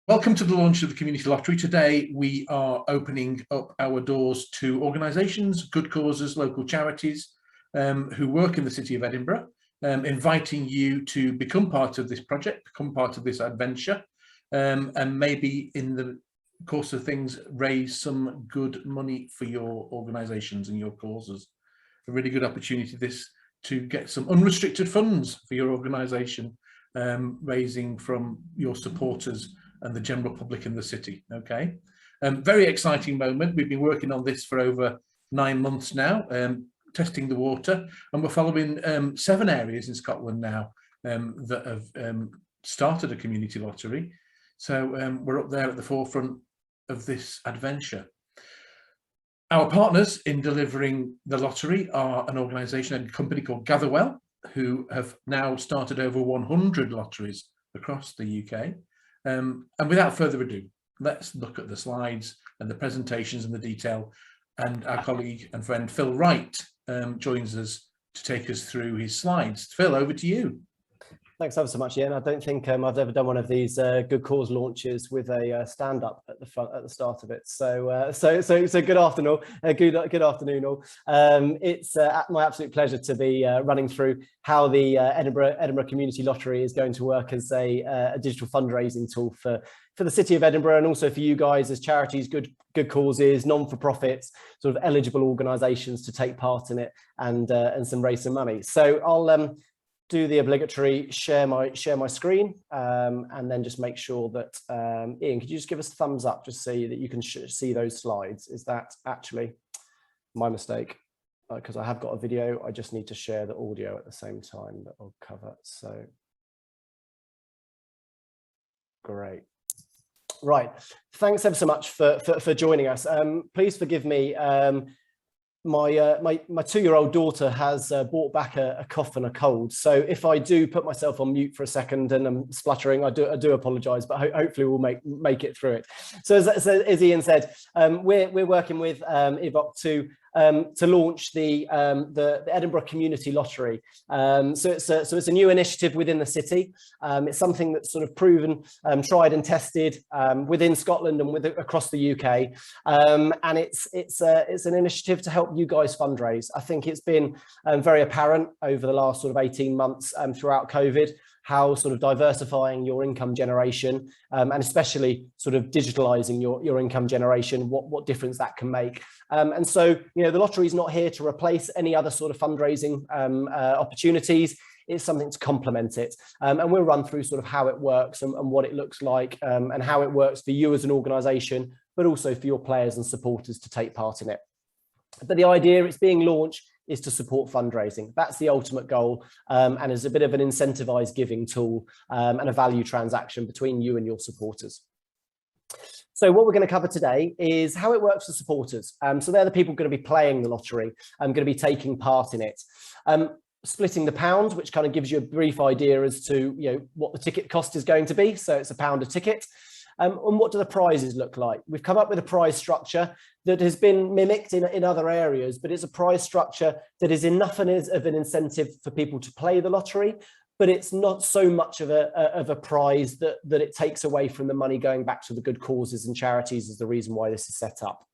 Welcome to the launch of the Community Lottery. Today we are opening up our doors to organisations, good causes, local charities who work in the city of Edinburgh, inviting you to become part of this project, become part of this adventure, and maybe in the course of things raise some good money for your organisations and your causes. A really good opportunity this to get some unrestricted funds for your organisation, raising from your supporters and the general public in the city. Okay, very exciting moment. We've been working on this for over 9 months now, testing the water, and we're following 7 areas in Scotland now that have started a community lottery. So we're up there at the forefront of this adventure. Our partners in delivering the lottery are an organisation, a company called Gatherwell, who have now started over 100 lotteries across the UK. And without further ado, let's look at the slides and the presentations and the detail. And our colleague and friend Phil Wright joins us to take us through his slides. Phil, over to you. Thanks ever so much, Ian. I don't think I've ever done one of these good cause launches with a stand-up at the front at the start of it. So good afternoon, good afternoon all. It's my absolute pleasure to be running through how the Edinburgh Community Lottery is going to work as a digital fundraising tool for the city of Edinburgh, and also for you guys as charities, good causes, non-for-profits, sort of eligible organisations to take part in it and raise some money. So I'll do the obligatory share my screen, and then just make sure that Ian, could you just give us a thumbs up just so that you can see those slides? Is that actually my mistake? Because I have got a video, I just need to share the audio at the same time that I'll cover. So great. Right, thanks ever so much for joining us. Please forgive me. My 2-year-old daughter has brought back a cough and a cold, so if I do put myself on mute for a second and I'm spluttering, I do apologise, but hopefully we'll make it through it. So as Ian said, we're working with EVOC to launch the Edinburgh Community Lottery. So it's a new initiative within the city. It's something that's sort of proven, tried and tested within Scotland and across the UK. And it's an initiative to help you guys fundraise. I think it's been very apparent over the last sort of 18 months throughout COVID, how sort of diversifying your income generation and especially sort of digitalizing your income generation, what difference that can make. And so, you know, the lottery is not here to replace any other sort of fundraising opportunities. It's something to complement it. And we'll run through sort of how it works and what it looks like, and how it works for you as an organization, but also for your players and supporters to take part in it. But the idea it's being launched is to support fundraising. That's the ultimate goal, and is a bit of an incentivized giving tool and a value transaction between you and your supporters. So what we're going to cover today is how it works for supporters. So they're the people going to be playing the lottery and going to be taking part in it. Splitting the pound, which kind of gives you a brief idea as to, you know, what the ticket cost is going to be. So it's £1 a ticket. And what do the prizes look like? We've come up with a prize structure that has been mimicked in other areas, but it's a prize structure that is enough of an incentive for people to play the lottery, but it's not so much of a prize that it takes away from the money going back to the good causes and charities is the reason why this is set up.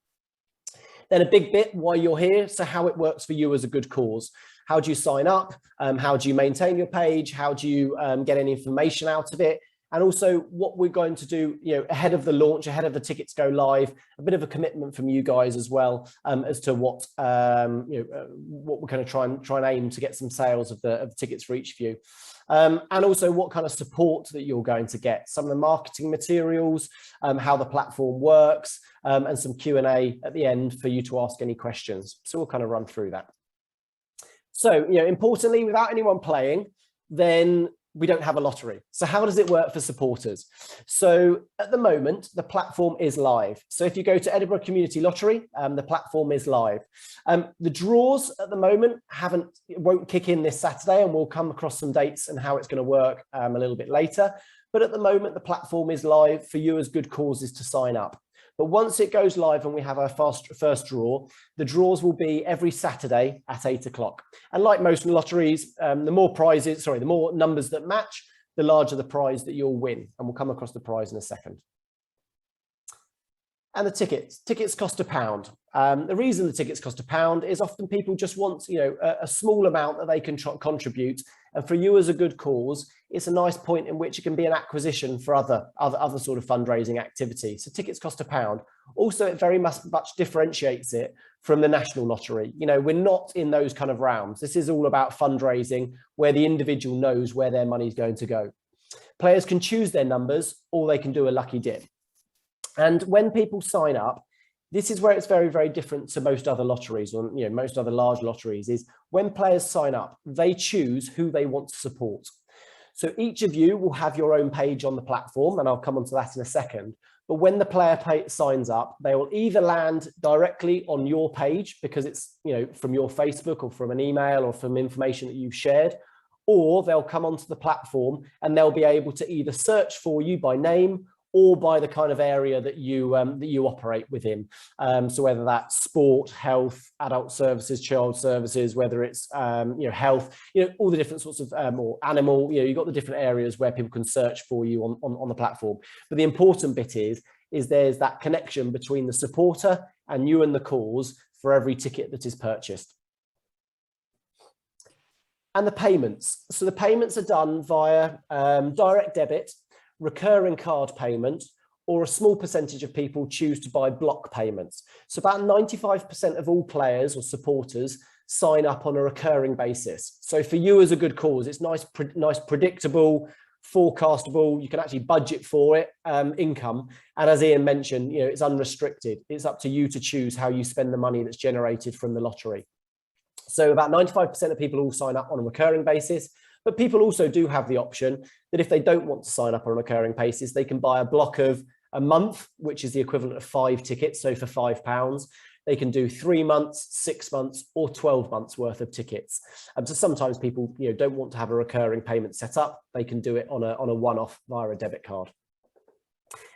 Then a big bit why you're here, so how it works for you as a good cause. How do you sign up? How do you maintain your page? How do you get any information out of it? And also what we're going to do, you know, ahead of the launch, ahead of the tickets go live, a bit of a commitment from you guys as well, as to what what we're going to try and aim to get some sales of the tickets for each of you, and also what kind of support that you're going to get, some of the marketing materials, how the platform works, and some Q&A at the end for you to ask any questions. So we'll kind of run through that. So, you know, importantly, without anyone playing, then we don't have a lottery. So how does it work for supporters? So at the moment, the platform is live. So if you go to Edinburgh Community Lottery, the platform is live. The draws at the moment won't kick in this Saturday, and we'll come across some dates and how it's going to work a little bit later. But at the moment, the platform is live for you as good causes to sign up. But once it goes live and we have our first draw, the draws will be every Saturday at 8 o'clock. And like most lotteries, the more numbers that match, the larger the prize that you'll win. And we'll come across the prize in a second. And the tickets cost £1. The reason the tickets cost £1 is often people just want, a small amount that they can contribute. And for you as a good cause, it's a nice point in which it can be an acquisition for other sort of fundraising activity. So tickets cost £1. Also, it very much differentiates it from the national lottery. We're not in those kind of rounds. This is all about fundraising where the individual knows where their money is going to go. Players can choose their numbers or they can do a lucky dip. And when people sign up, this is where it's very, very different to most other lotteries, or most other large lotteries, is when players sign up, they choose who they want to support. So each of you will have your own page on the platform, and I'll come onto that in a second. But when the player signs up, they will either land directly on your page because it's from your Facebook or from an email or from information that you've shared, or they'll come onto the platform and they'll be able to either search for you by name or by the kind of area that you operate within. So whether that's sport, health, adult services, child services, whether it's health, all the different sorts of or animal, you've got the different areas where people can search for you on the platform. But the important bit is there's that connection between the supporter and you and the cause for every ticket that is purchased. And the payments. So the payments are done via direct debit, recurring card payment, or a small percentage of people choose to buy block payments. So about 95% of all players or supporters sign up on a recurring basis. So for you as a good cause, it's nice, predictable, forecastable, you can actually budget for it, income. And as Ian mentioned, it's unrestricted. It's up to you to choose how you spend the money that's generated from the lottery. So about 95% of people all sign up on a recurring basis. But people also do have the option that if they don't want to sign up on a recurring basis, they can buy a block of a month, which is the equivalent of 5 tickets. So for £5, they can do 3 months, 6 months, or 12 months worth of tickets. So sometimes people don't want to have a recurring payment set up. They can do it on a one-off via a debit card.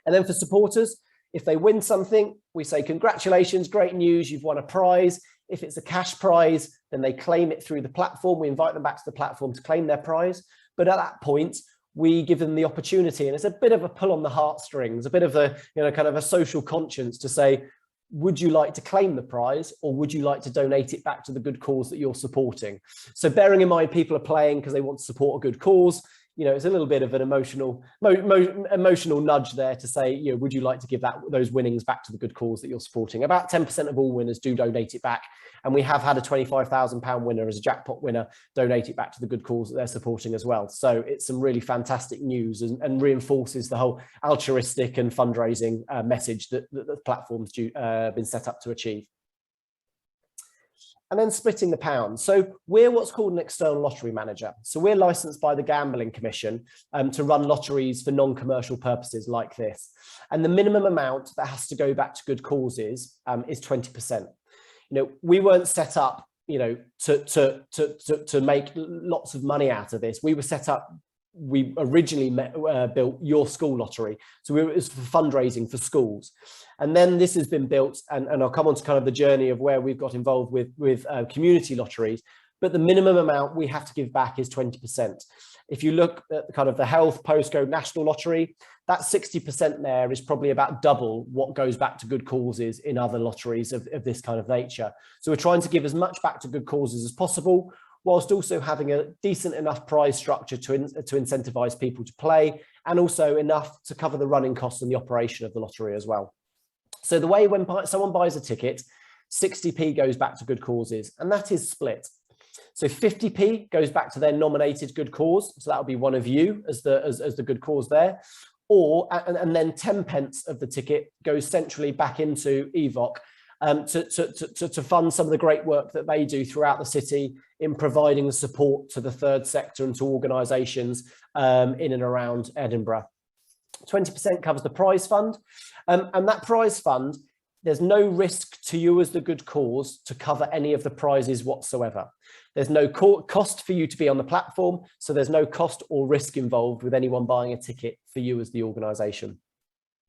And then for supporters, if they win something, we say, congratulations, great news, you've won a prize. If it's a cash prize, then they claim it through the platform. We invite them back to the platform to claim their prize. But at that point, we give them the opportunity, and it's a bit of a pull on the heartstrings, a bit of a, kind of a social conscience to say, would you like to claim the prize or would you like to donate it back to the good cause that you're supporting? So bearing in mind, people are playing because they want to support a good cause. It's a little bit of an emotional nudge there to say, would you like to give those winnings back to the good cause that you're supporting? About 10% of all winners do donate it back. And we have had a £25,000 winner as a jackpot winner donate it back to the good cause that they're supporting as well. So it's some really fantastic news and reinforces the whole altruistic and fundraising message that the platform's been set up to achieve. And then splitting the pounds. So we're what's called an external lottery manager. So we're licensed by the Gambling Commission to run lotteries for non-commercial purposes like this. And the minimum amount that has to go back to good causes is 20%. We weren't set up, to make lots of money out of this. We were set up. We originally built Your School Lottery. So it was for fundraising for schools. And then this has been built, and I'll come on to kind of the journey of where we've got involved with community lotteries. But the minimum amount we have to give back is 20%. If you look at kind of the health postcode national lottery, that 60% there is probably about double what goes back to good causes in other lotteries of this kind of nature. So we're trying to give as much back to good causes as possible, whilst also having a decent enough prize structure to incentivize people to play, and also enough to cover the running costs and the operation of the lottery as well. So the way when someone buys a ticket, 60p goes back to good causes, and that is split. So 50p goes back to their nominated good cause. So that would be one of you as the good cause there. And then 10 pence of the ticket goes centrally back into EVOC to fund some of the great work that they do throughout the city in providing the support to the third sector and to organisations in and around Edinburgh. 20% covers the prize fund, and that prize fund, there's no risk to you as the good cause to cover any of the prizes whatsoever. There's no cost for you to be on the platform, so there's no cost or risk involved with anyone buying a ticket for you as the organisation.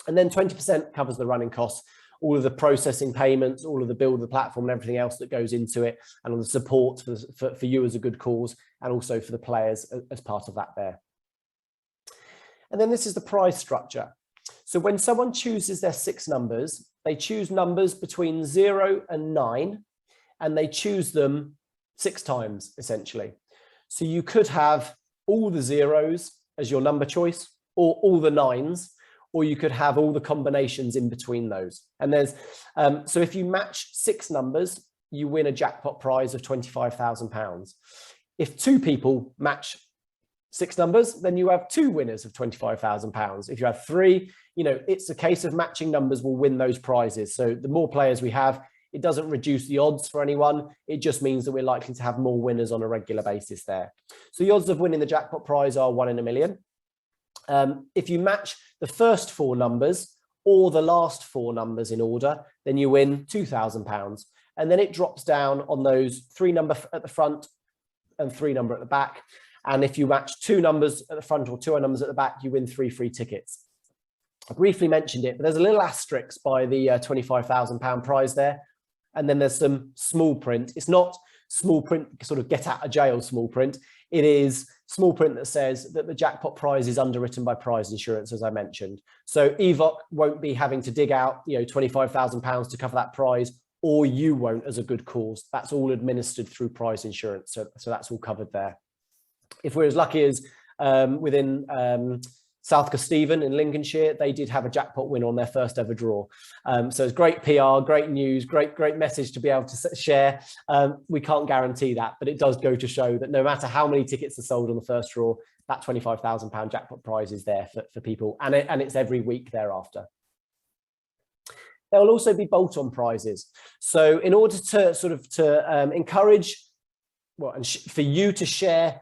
And then 20% covers the running costs, all of the processing payments, all of the build of the platform and everything else that goes into it, and all the support for you as a good cause, and also for the players as part of that there. And then this is the prize structure. So when someone chooses their 6 numbers, they choose numbers between 0 and 9, and they choose them 6 times, essentially. So you could have all the 0s as your number choice, or all the 9s, or you could have all the combinations in between those. And there's, so if you match 6 numbers, you win a jackpot prize of £25,000. If 2 people match 6 numbers, then you have 2 winners of £25,000. If you have 3, you know, it's a case of matching numbers will win those prizes. So the more players we have, it doesn't reduce the odds for anyone. It just means that we're likely to have more winners on a regular basis there. So the odds of winning the jackpot prize are 1 in a million. If you match the first 4 numbers or the last 4 numbers in order, then you win £2,000. And then it drops down on those 3 number at the front and 3 number at the back. And if you match 2 numbers at the front or 2 numbers at the back, you win 3 free tickets. I briefly mentioned it, but there's a little asterisk by the £25,000 prize there. And then there's some small print. It's not small print, sort of get out of jail small print. It is small print that says that the jackpot prize is underwritten by prize insurance, as I mentioned. So EVOC won't be having to dig out, you know, £25,000 to cover that prize, or you won't as a good cause. That's all administered through prize insurance. So that's all covered there. If we're as lucky as within South Kesteven in Lincolnshire, they did have a jackpot win on their first ever draw. So it's great PR, great news, great message to be able to share. We can't guarantee that, but it does go to show that no matter how many tickets are sold on the first draw, that £25,000 jackpot prize is there for people, and it's every week thereafter. There will also be bolt-on prizes. So in order to encourage, well, and for you to share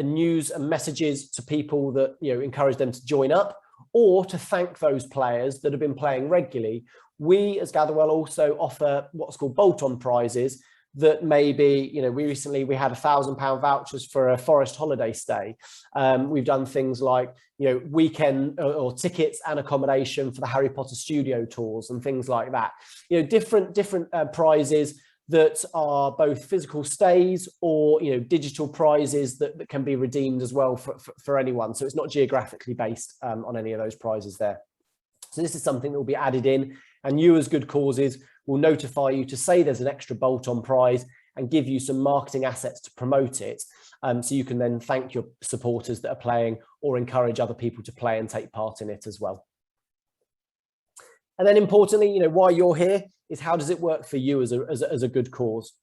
news and messages to people that, you know, encourage them to join up, or to thank those players that have been playing regularly, we as Gatherwell also offer what's called bolt-on prizes that may be, you know, we had £1,000 vouchers for a forest holiday stay. We've done things like, you know, weekend or tickets and accommodation for the Harry Potter studio tours and things like that. You know, different prizes that are both physical stays or, you know, digital prizes that can be redeemed as well for anyone. So it's not geographically based on any of those prizes there. So this is something that will be added in, and you as good causes will notify you to say there's an extra bolt-on prize and give you some marketing assets to promote it. So you can then thank your supporters that are playing or encourage other people to play and take part in it as well. And then importantly, you know, why you're here is how does it work for you as a good cause?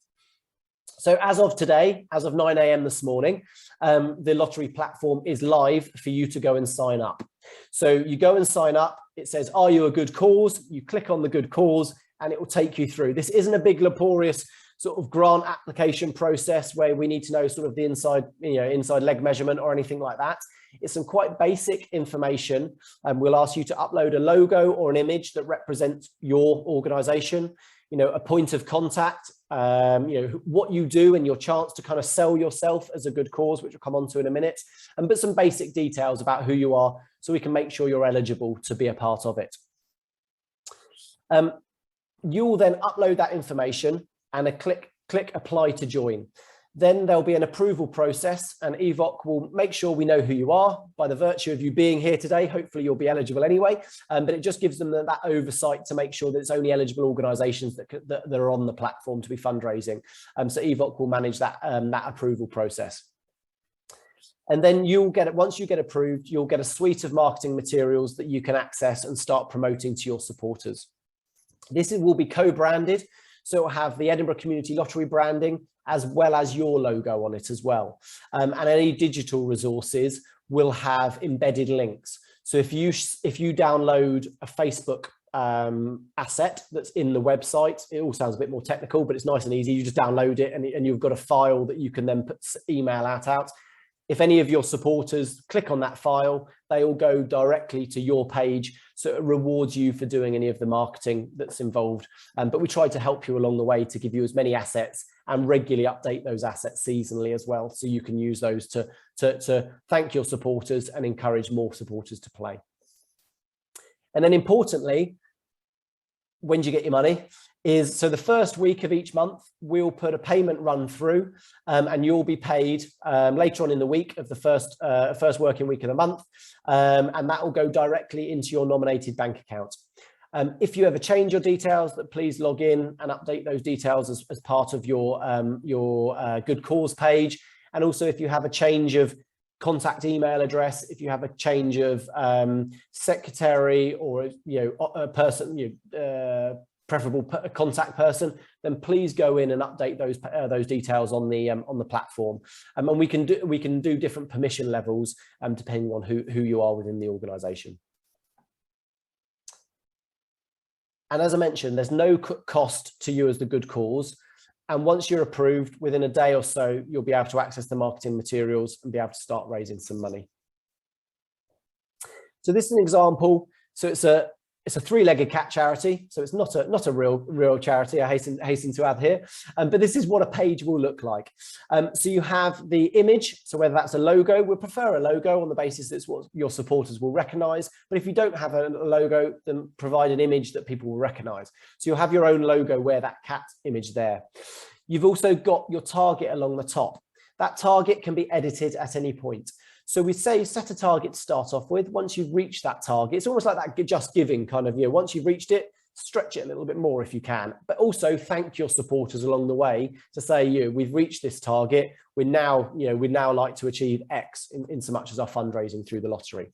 So as of today, as of 9 AM this morning, the lottery platform is live for you to go and sign up. So you go and sign up, it says, are you a good cause? You click on the good cause and it will take you through. This isn't a big laborious sort of grant application process where we need to know sort of the inside, you know, inside leg measurement or anything like that. It's some quite basic information, and we'll ask you to upload a logo or an image that represents your organization, you know, a point of contact, you know, what you do and your chance to kind of sell yourself as a good cause, which we'll come on to in a minute, but some basic details about who you are so we can make sure you're eligible to be a part of it. You will then upload that information and click apply to join. Then there'll be an approval process, and EVOC will make sure we know who you are by the virtue of you being here today. Hopefully you'll be eligible anyway, but it just gives them that oversight to make sure that it's only eligible organisations that are on the platform to be fundraising. So EVOC will manage that, that approval process. And then you'll get it, once you get approved, you'll get a suite of marketing materials that you can access and start promoting to your supporters. This will be co-branded, so it'll have the Edinburgh Community Lottery branding as well as your logo on it as well. And any digital resources will have embedded links. So if you download a Facebook asset that's in the website, it all sounds a bit more technical, but it's nice and easy. You just download it and you've got a file that you can then email out. If any of your supporters click on that file, they will go directly to your page. So it rewards you for doing any of the marketing that's involved. But we try to help you along the way to give you as many assets and regularly update those assets seasonally as well. So you can use those to thank your supporters and encourage more supporters to play. And then importantly, when do you get your money? Is so the first week of each month, we'll put a payment run through, and you'll be paid later on in the week of the first working week of the month, and that will go directly into your nominated bank account. If you ever change your details, please log in and update those details as part of your good cause page. And also, if you have a change of contact email address, if you have a change of secretary, or a person, preferable contact person, then please go in and update those details on the platform. And we can do different permission levels depending on who you are within the organisation. And as I mentioned, there's no cost to you as the good cause. And once you're approved, within a day or so, you'll be able to access the marketing materials and be able to start raising some money. So this is an example. So it's a three-legged cat charity. So it's not a real charity, I hasten to add here. But this is what a page will look like. So you have the image. So whether that's a logo, we prefer a logo on the basis that's what your supporters will recognize. But if you don't have a logo, then provide an image that people will recognize. So you'll have your own logo where that cat image there. You've also got your target along the top. That target can be edited at any point. So we say set a target to start off with. Once you've reached that target, it's almost like that just giving kind of, once you've reached it, stretch it a little bit more if you can, but also thank your supporters along the way to say, we've reached this target. We'd now like to achieve X in so much as our fundraising through the lottery.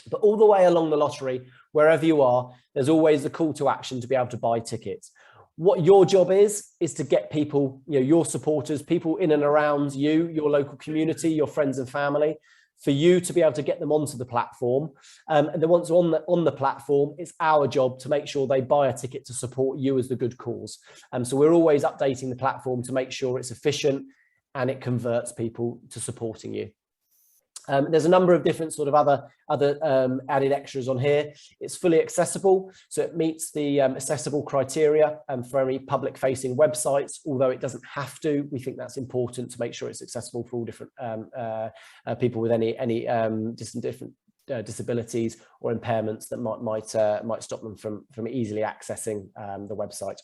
But all the way along the lottery, wherever you are, there's always the call to action to be able to buy tickets. What your job is to get people, your supporters, people in and around you, your local community, your friends and family, for you to be able to get them onto the platform. And then once on the platform, it's our job to make sure they buy a ticket to support you as the good cause. So we're always updating the platform to make sure it's efficient and it converts people to supporting you. There's a number of different sort of other added extras on here. It's fully accessible, so it meets the accessible criteria for any public-facing websites, although it doesn't have to. We think that's important to make sure it's accessible for all different people with any different disabilities or impairments that might stop them from easily accessing the website.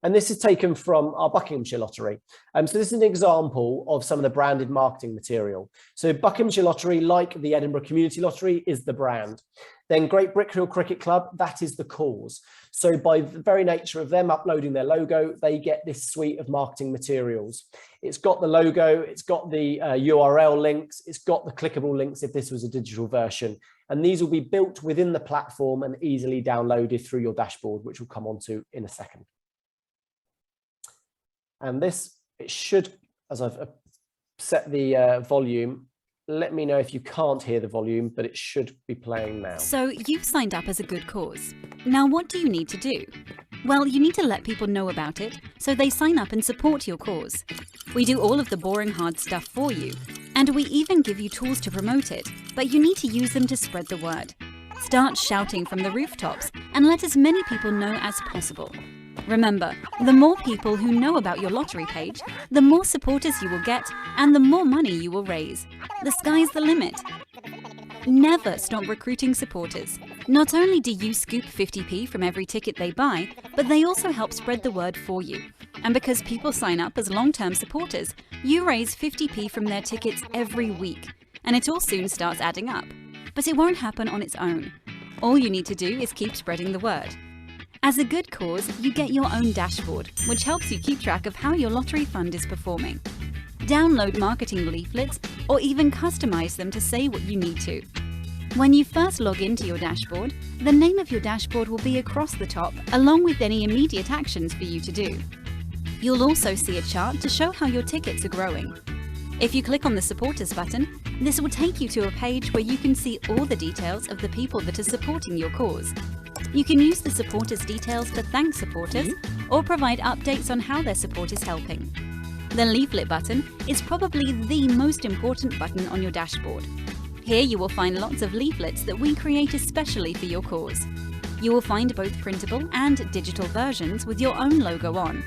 And this is taken from our Buckinghamshire Lottery. So this is an example of some of the branded marketing material. So Buckinghamshire Lottery, like the Edinburgh Community Lottery, is the brand. Then Great Brickhill Cricket Club, that is the cause. So by the very nature of them uploading their logo, they get this suite of marketing materials. It's got the logo, it's got the URL links, it's got the clickable links if this was a digital version. And these will be built within the platform and easily downloaded through your dashboard, which we'll come on to in a second. And this, it should, as I've set the volume, let me know if you can't hear the volume, but it should be playing now. So you've signed up as a good cause. Now what do you need to do? Well, you need to let people know about it so they sign up and support your cause. We do all of the boring hard stuff for you, and we even give you tools to promote it, but you need to use them to spread the word. Start shouting from the rooftops and let as many people know as possible. Remember, the more people who know about your lottery page, the more supporters you will get and the more money you will raise. The sky's the limit. Never stop recruiting supporters. Not only do you scoop 50p from every ticket they buy, but they also help spread the word for you. And because people sign up as long-term supporters, you raise 50p from their tickets every week. And it all soon starts adding up. But it won't happen on its own. All you need to do is keep spreading the word. As a good cause, you get your own dashboard, which helps you keep track of how your lottery fund is performing. Download marketing leaflets or even customize them to say what you need to. When you first log into your dashboard, the name of your dashboard will be across the top, along with any immediate actions for you to do. You'll also see a chart to show how your tickets are growing. If you click on the supporters button, this will take you to a page where you can see all the details of the people that are supporting your cause. You can use the supporters details to thank supporters or provide updates on how their support is helping. The leaflet button is probably the most important button on your dashboard. Here you will find lots of leaflets that we create especially for your cause. You will find both printable and digital versions with your own logo on.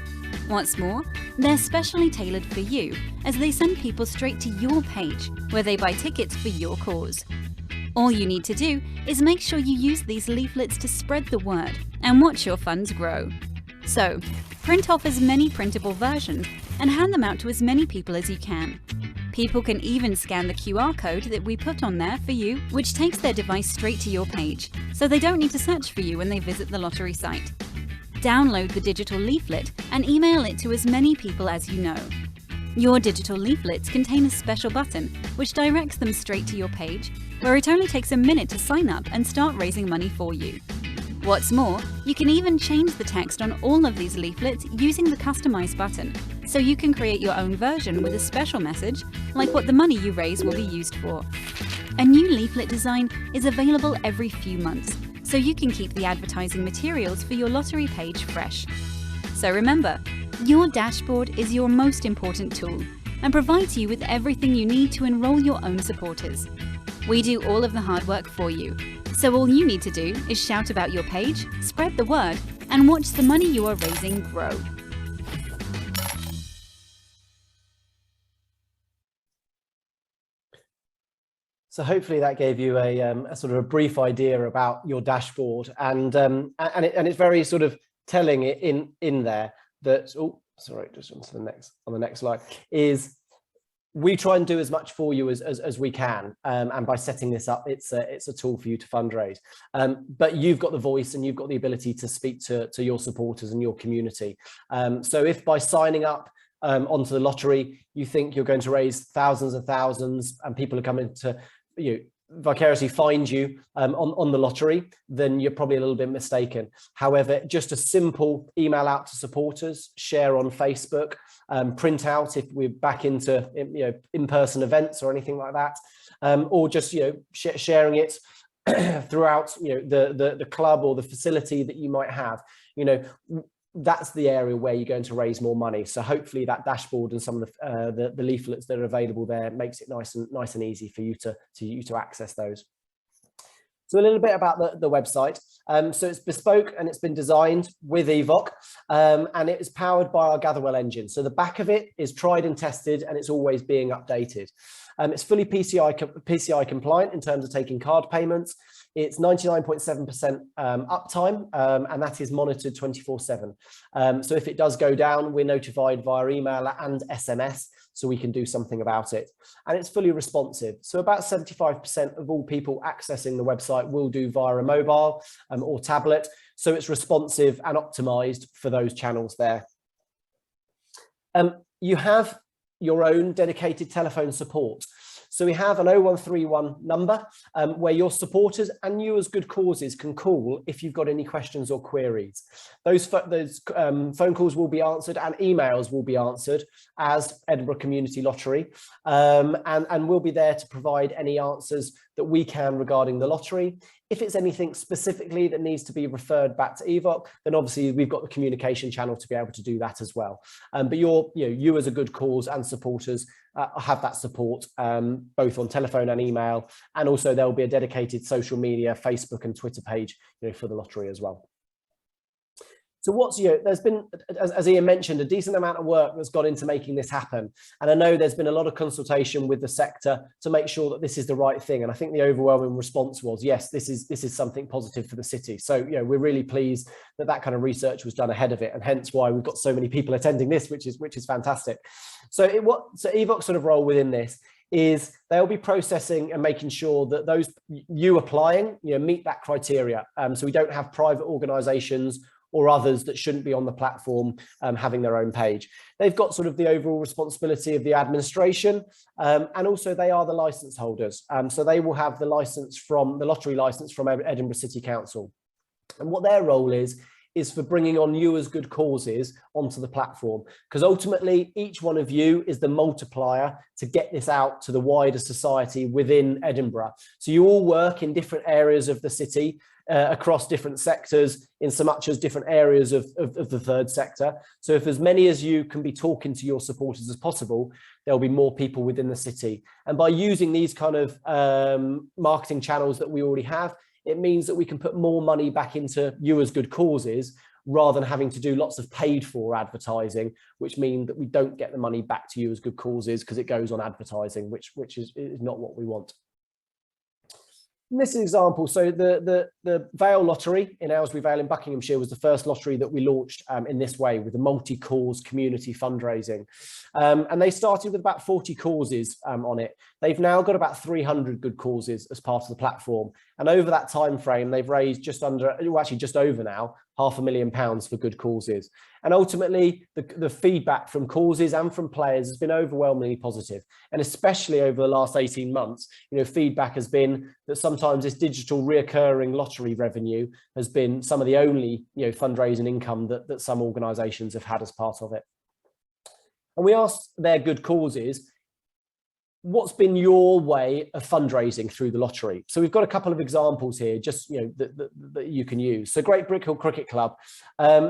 What's more, they're specially tailored for you as they send people straight to your page where they buy tickets for your cause. All you need to do is make sure you use these leaflets to spread the word and watch your funds grow. So, print off as many printable versions and hand them out to as many people as you can. People can even scan the QR code that we put on there for you, which takes their device straight to your page, so they don't need to search for you when they visit the lottery site. Download the digital leaflet and email it to as many people as you know. Your digital leaflets contain a special button which directs them straight to your page, where it only takes a minute to sign up and start raising money for you. What's more, you can even change the text on all of these leaflets using the Customize button, so you can create your own version with a special message, like what the money you raise will be used for. A new leaflet design is available every few months, so you can keep the advertising materials for your lottery page fresh. So remember, your dashboard is your most important tool and provides you with everything you need to enroll your own supporters. We do all of the hard work for you, so all you need to do is shout about your page, spread the word, and watch the money you are raising grow. So hopefully that gave you a sort of a brief idea about your dashboard, and it's very sort of telling it in there that, oh, sorry, just on the next slide, is we try and do as much for you as we can, and by setting this up, it's a tool for you to fundraise. But you've got the voice and you've got the ability to speak to your supporters and your community. So if by signing up onto the lottery, you think you're going to raise thousands and thousands, and people are coming to vicariously find you on the lottery, then you're probably a little bit mistaken. However, just a simple email out to supporters, share on Facebook, print out if we're back into in-person events or anything like that, or just sharing it throughout the club or the facility that you might have. That's the area where you're going to raise more money. So hopefully that dashboard and some of the leaflets that are available there makes it nice and easy for you to access those. So a little bit about the website. So it's bespoke and it's been designed with EVOC, and it is powered by our Gatherwell engine. So the back of it is tried and tested, and it's always being updated. It's fully PCI compliant in terms of taking card payments. It's 99.7% uptime, and that is monitored 24/7. So if it does go down, we're notified via email and SMS, so we can do something about it. And it's fully responsive. So about 75% of all people accessing the website will do via a mobile or tablet. So it's responsive and optimized for those channels there. You have your own dedicated telephone support. So we have an 0131 number where your supporters and you as good causes can call if you've got any questions or queries. Those phone calls will be answered and emails will be answered as Edinburgh Community Lottery, and we'll be there to provide any answers that we can regarding the lottery. If it's anything specifically that needs to be referred back to EVOC, then obviously we've got the communication channel to be able to do that as well. But you as a good cause and supporters have that support both on telephone and email, and also there will be a dedicated social media, Facebook and Twitter page for the lottery as well. So there's been, as Ian mentioned, a decent amount of work that's gone into making this happen. And I know there's been a lot of consultation with the sector to make sure that this is the right thing. And I think the overwhelming response was, yes, this is something positive for the city. So, we're really pleased that kind of research was done ahead of it, and hence why we've got so many people attending this, which is fantastic. So EVOC's sort of role within this is they'll be processing and making sure that those you applying, meet that criteria. So we don't have private organisations or others that shouldn't be on the platform having their own page. They've got sort of the overall responsibility of the administration, and also they are the licence holders. So they will have the lottery licence from Edinburgh City Council. And what their role is for bringing on you as good causes onto the platform, because ultimately each one of you is the multiplier to get this out to the wider society within Edinburgh. So you all work in different areas of the city, across different sectors, in so much as different areas of the third sector. So if as many as you can be talking to your supporters as possible, there'll be more people within the city. And by using these kind of marketing channels that we already have, it means that we can put more money back into you as good causes, rather than having to do lots of paid for advertising, which mean that we don't get the money back to you as good causes because it goes on advertising, which is not what we want. This example, so the Vale Lottery in Aylesbury Vale in Buckinghamshire was the first lottery that we launched in this way, with the multi-cause community fundraising. And they started with about 40 causes on it. They've now got about 300 good causes as part of the platform. And over that time frame, they've raised just under, well, actually just over now, £500,000 for good causes. And ultimately, the feedback from causes and from players has been overwhelmingly positive. And especially over the last 18 months, feedback has been that sometimes this digital reoccurring lottery revenue has been some of the only, fundraising income that some organisations have had as part of it. And we asked their good causes, what's been your way of fundraising through the lottery? So we've got a couple of examples here, just that you can use. So Great Brickhill Cricket Club,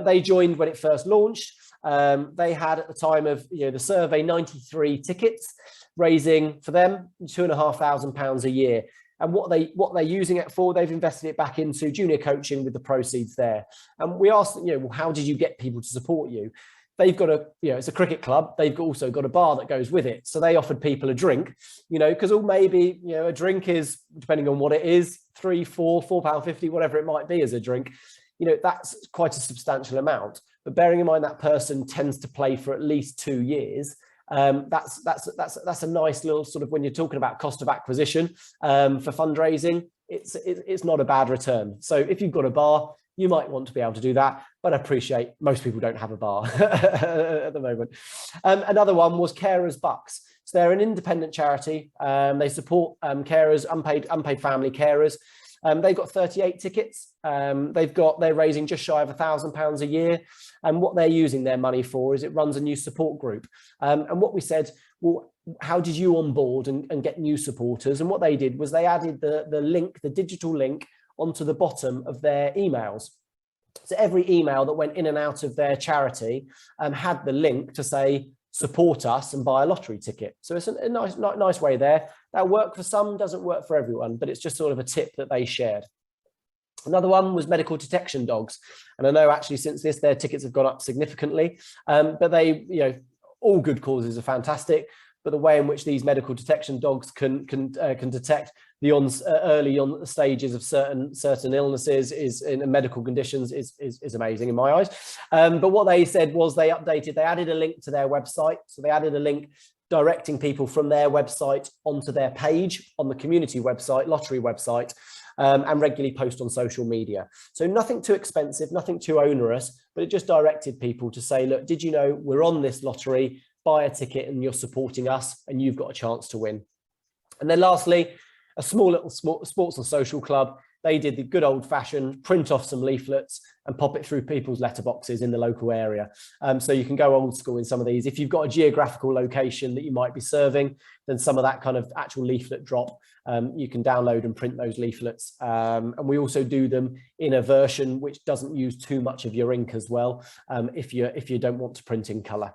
they joined when it first launched. They had at the time of the survey 93 tickets, raising for them £2,500 a year. And what they're using it for, they've invested it back into junior coaching with the proceeds there. And we asked, well, how did you get people to support you? They've got it's a cricket club. They've also got a bar that goes with it. So they offered people a drink, because maybe, a drink is, depending on what it is, £3-4, £4.50, whatever it might be as a drink. That's quite a substantial amount. But bearing in mind that person tends to play for at least 2 years, that's a nice little sort of, when you're talking about cost of acquisition for fundraising, it's not a bad return. So if you've got a bar, you might want to be able to do that, but I appreciate most people don't have a bar at the moment. Another one was Carers Bucks. So they're an independent charity. They support carers, unpaid family carers. They've got 38 tickets. They're raising just shy of £1,000 a year. And what they're using their money for is it runs a new support group. And what we said, well, how did you onboard and get new supporters? And what they did was they added the link, the digital link, onto the bottom of their emails. So every email that went in and out of their charity had the link to say, support us and buy a lottery ticket. So it's a nice way there. That'll work for some, doesn't work for everyone, but it's just sort of a tip that they shared. Another one was medical detection dogs. And I know actually since this, their tickets have gone up significantly, but they, all good causes are fantastic. But the way in which these medical detection dogs can detect the early on stages of certain illnesses in medical conditions is amazing in my eyes. But what they said was they added a link to their website. So they added a link directing people from their website onto their page on the community website, lottery website, and regularly post on social media. So nothing too expensive, nothing too onerous, but it just directed people to say, look, did you know we're on this lottery? Buy a ticket and you're supporting us and you've got a chance to win. And then lastly, a small little sports and social club. They did the good old fashioned print off some leaflets and pop it through people's letterboxes in the local area. So you can go old school in some of these. If you've got a geographical location that you might be serving, then some of that kind of actual leaflet drop, you can download and print those leaflets. And we also do them in a version which doesn't use too much of your ink as well, if you don't want to print in colour.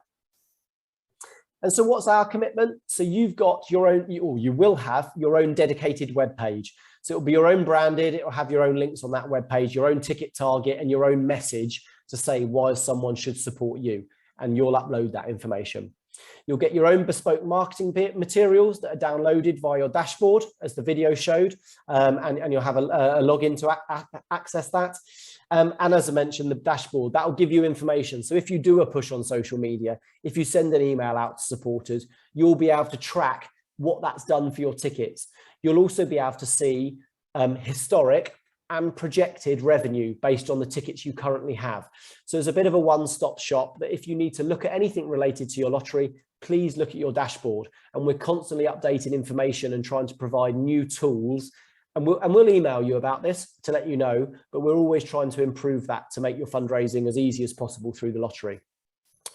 And so what's our commitment? So you've got your own, or you will have your own dedicated web page. So it'll be your own branded, it'll have your own links on that web page, your own ticket target and your own message to say why someone should support you. And you'll upload that information. You'll get your own bespoke marketing materials that are downloaded via your dashboard, as the video showed, and you'll have a login to access that. And as I mentioned, the dashboard, that will give you information. So if you do a push on social media, if you send an email out to supporters, you'll be able to track what that's done for your tickets. You'll also be able to see historic and projected revenue based on the tickets you currently have. So there's a bit of a one-stop shop that if you need to look at anything related to your lottery, please look at your dashboard. And we're constantly updating information and trying to provide new tools. And we'll email you about this to let you know, but we're always trying to improve that to make your fundraising as easy as possible through the lottery.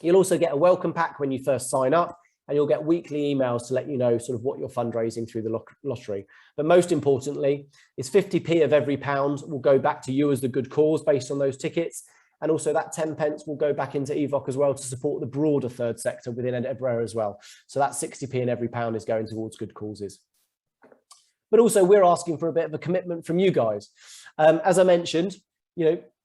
You'll also get a welcome pack when you first sign up, and you'll get weekly emails to let you know sort of what you're fundraising through the lottery. But most importantly, it's 50p of every pound will go back to you as the good cause based on those tickets. And also that 10 pence will go back into EVOC as well to support the broader third sector within Edinburgh as well. So that 60p in every pound is going towards good causes. But also we're asking for a bit of a commitment from you guys. As I mentioned,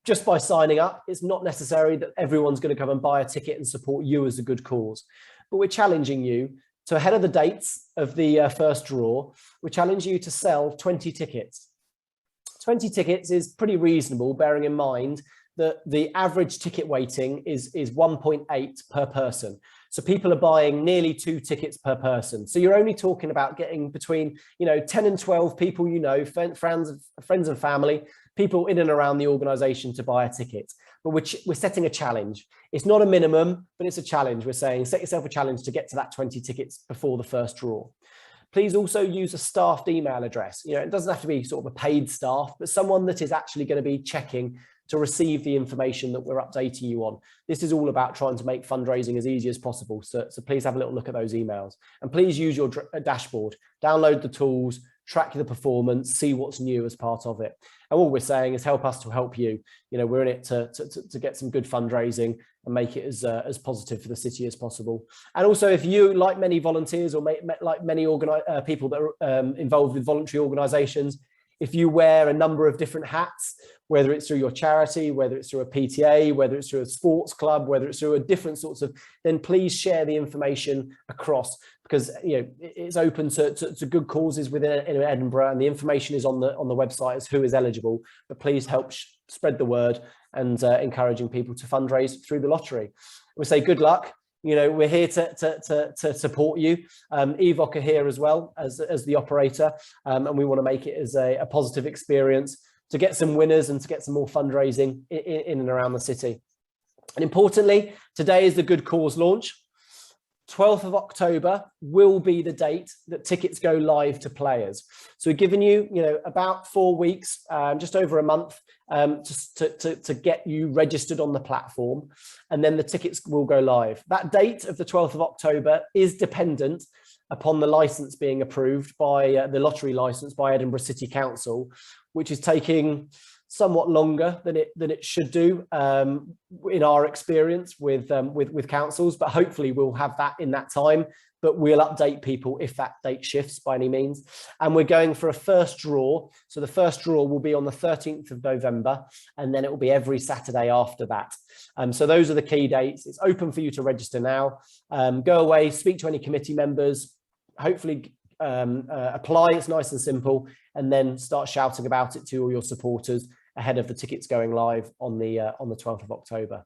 just by signing up, it's not necessary that everyone's going to come and buy a ticket and support you as a good cause. But we're challenging you to, ahead of the dates of the first draw, we're challenging you to sell 20 tickets. 20 tickets is pretty reasonable, bearing in mind that the average ticket weighting is 1.8 per person. So people are buying nearly 2 tickets per person. So you're only talking about getting between, 10 and 12 people, friends and family, people in and around the organisation to buy a ticket. But we're setting a challenge. It's not a minimum, but it's a challenge. We're saying set yourself a challenge to get to that 20 tickets before the first draw. Please also use a staffed email address. It doesn't have to be sort of a paid staff, but someone that is actually going to be checking to receive the information that we're updating you on. This is all about trying to make fundraising as easy as possible. So please have a little look at those emails, and please use your dashboard, download the tools, track the performance, see what's new as part of it. And all we're saying is help us to help you. We're in it to get some good fundraising and make it as positive for the city as possible. And also, if you, like many volunteers or like many people that are involved with voluntary organisations, if you wear a number of different hats, whether it's through your charity, whether it's through a PTA, whether it's through a sports club, whether it's through a different sorts of, then please share the information across, because it's open to good causes within Edinburgh, and the information is on the website as who is eligible. But please help spread the word and encouraging people to fundraise through the lottery. We say good luck. We're here to support you. EVOC are here as well as the operator, and we want to make it as a positive experience to get some winners and to get some more fundraising in and around the city. And importantly, today is the Good Cause launch. 12th of October will be the date that tickets go live to players. So we've given you, about 4 weeks, just over a month, to get you registered on the platform, and then the tickets will go live. That date of the 12th of October is dependent upon the license being approved by the lottery license by Edinburgh City Council, which is taking somewhat longer than it should do in our experience with councils, but hopefully we'll have that in that time. But we'll update people if that date shifts by any means. And we're going for a first draw. So the first draw will be on the 13th of November, and then it will be every Saturday after that. So those are the key dates. It's open for you to register now. Go away, speak to any committee members, hopefully apply. It's nice and simple, and then start shouting about it to all your supporters ahead of the tickets going live on the 12th of October.